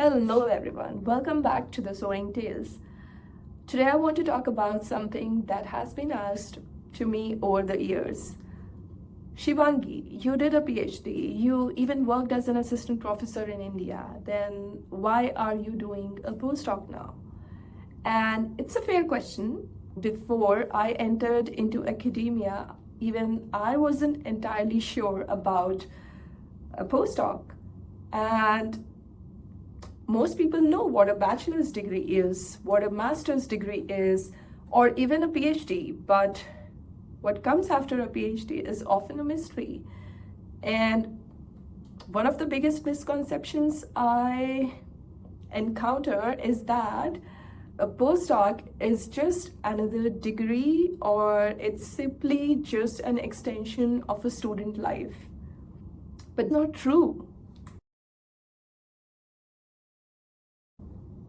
Hello everyone, welcome back to the Soaring Tales. Today I want to talk about something that has been asked to me over the years. Shivangi, you did a PhD, you even worked as an assistant professor in India, then why are you doing a postdoc now? And it's a fair question. Before I entered into academia, even I wasn't entirely sure about a postdoc. And most people know what a bachelor's degree is, what a master's degree is, or even a PhD, but what comes after a PhD is often a mystery. And one of the biggest misconceptions I encounter is that a postdoc is just another degree or it's simply just an extension of a student life. But not true.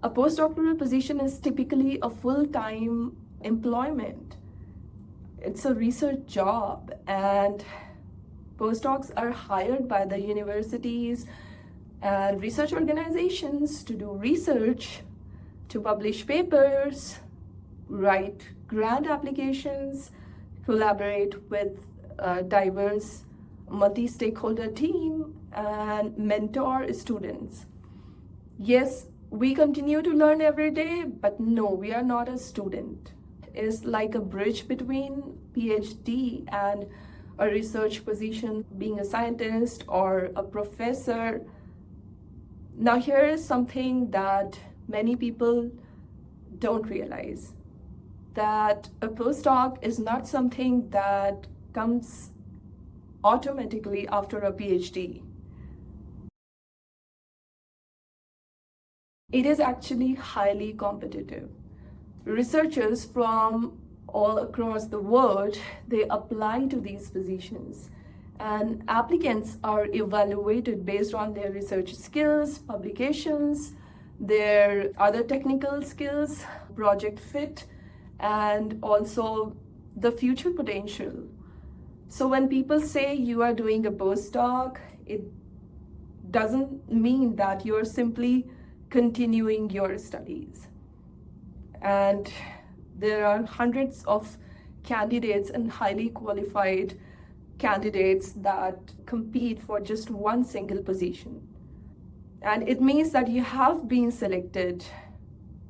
A postdoctoral position is typically a full-time employment. It's a research job, and postdocs are hired by the universities and research organizations to do research, to publish papers, write grant applications, collaborate with a diverse multi-stakeholder team, and mentor students. Yes, we continue to learn every day, but no, we are not a student. It's like a bridge between PhD and a research position, being a scientist or a professor. Now, here is something that many people don't realize, that a postdoc is not something that comes automatically after a PhD. It is actually highly competitive. Researchers from all across the world, they apply to these positions, and applicants are evaluated based on their research skills, publications, their other technical skills, project fit, and also the future potential. So when people say you are doing a postdoc, it doesn't mean that you're simply continuing your studies. And there are hundreds of candidates and highly qualified candidates that compete for just one single position. And it means that you have been selected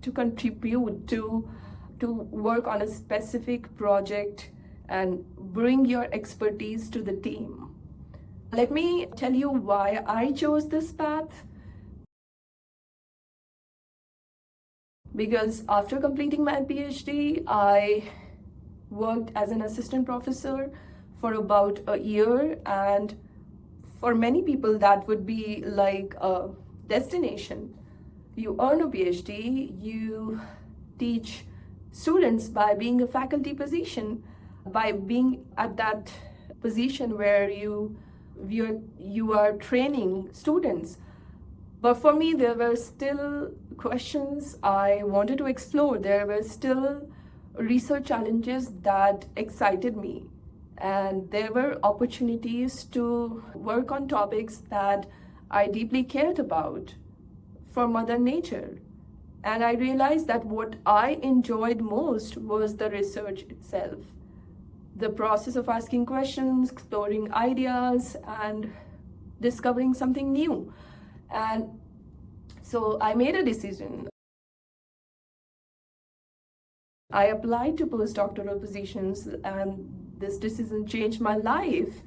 to contribute, to work on a specific project and bring your expertise to the team. Let me tell you why I chose this path. Because after completing my PhD, I worked as an assistant professor for about a year, and for many people that would be like a destination. You earn a PhD, you teach students by being a faculty position, by being at that position where you are training students. But for me, there were still questions I wanted to explore. There were still research challenges that excited me. And there were opportunities to work on topics that I deeply cared about for Mother Nature. And I realized that what I enjoyed most was the research itself. The process of asking questions, exploring ideas, and discovering something new. And so I made a decision. I applied to postdoctoral positions, and this decision changed my life,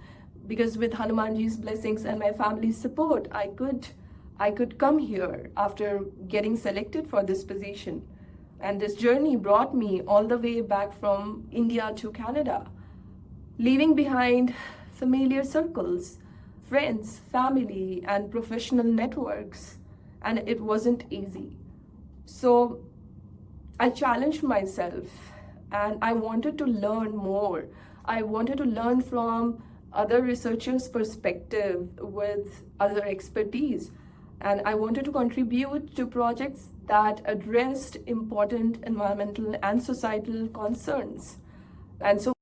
because with Hanumanji's blessings and my family's support, I could come here after getting selected for this position. And this journey brought me all the way back from India to Canada, leaving behind familiar circles, friends, family, and professional networks. And it wasn't easy. So I challenged myself, and I wanted to learn more. I wanted to learn from other researchers' perspective with other expertise. And I wanted to contribute to projects that addressed important environmental and societal concerns. And so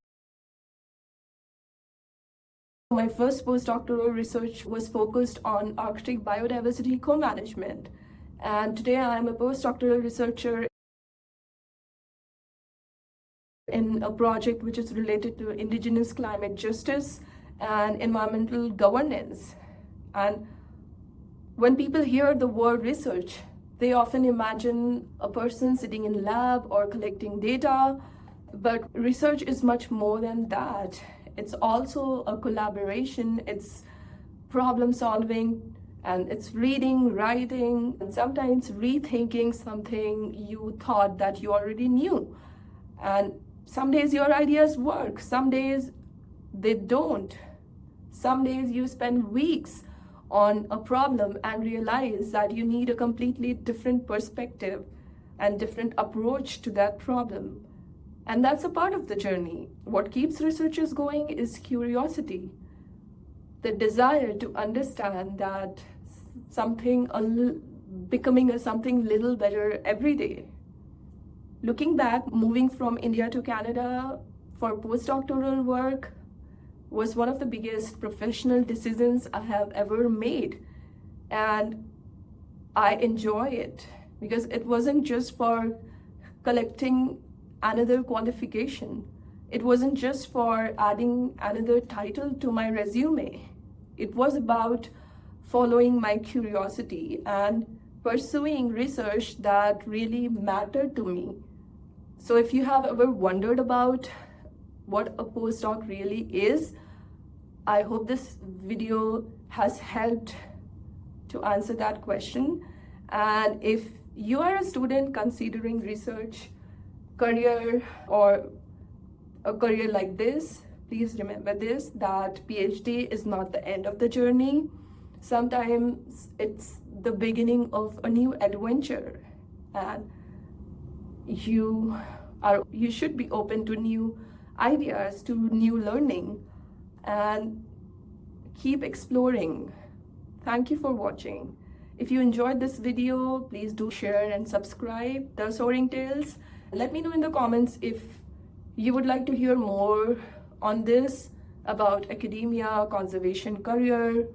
my first postdoctoral research was focused on Arctic biodiversity co-management. And today I am a postdoctoral researcher in a project which is related to indigenous climate justice and environmental governance. And when people hear the word research, they often imagine a person sitting in a lab or collecting data, but research is much more than that. It's also a collaboration, it's problem solving, and it's reading, writing, and sometimes rethinking something you thought that you already knew. And some days your ideas work, some days they don't. Some days you spend weeks on a problem and realize that you need a completely different perspective and different approach to that problem. And that's a part of the journey. What keeps researchers going is curiosity, the desire to understand that becoming something little better every day. Looking back, moving from India to Canada for postdoctoral work was one of the biggest professional decisions I have ever made. And I enjoy it because it wasn't just for collecting another qualification. It wasn't just for adding another title to my resume. It was about following my curiosity and pursuing research that really mattered to me. So if you have ever wondered about what a postdoc really is, I hope this video has helped to answer that question. And if you are a student considering research career or a career like this, please remember this, that PhD is not the end of the journey. Sometimes it's the beginning of a new adventure, and you should be open to new ideas, to new learning, and keep exploring. Thank you for watching. If you enjoyed this video, please do share and subscribe the Soaring Tales. Let me know in the comments if you would like to hear more on this, about academia, conservation career,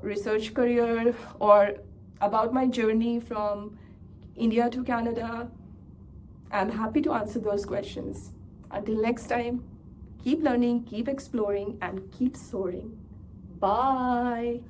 research career, or about my journey from India to Canada. I'm happy to answer those questions. Until next time, keep learning, keep exploring, and keep soaring. Bye.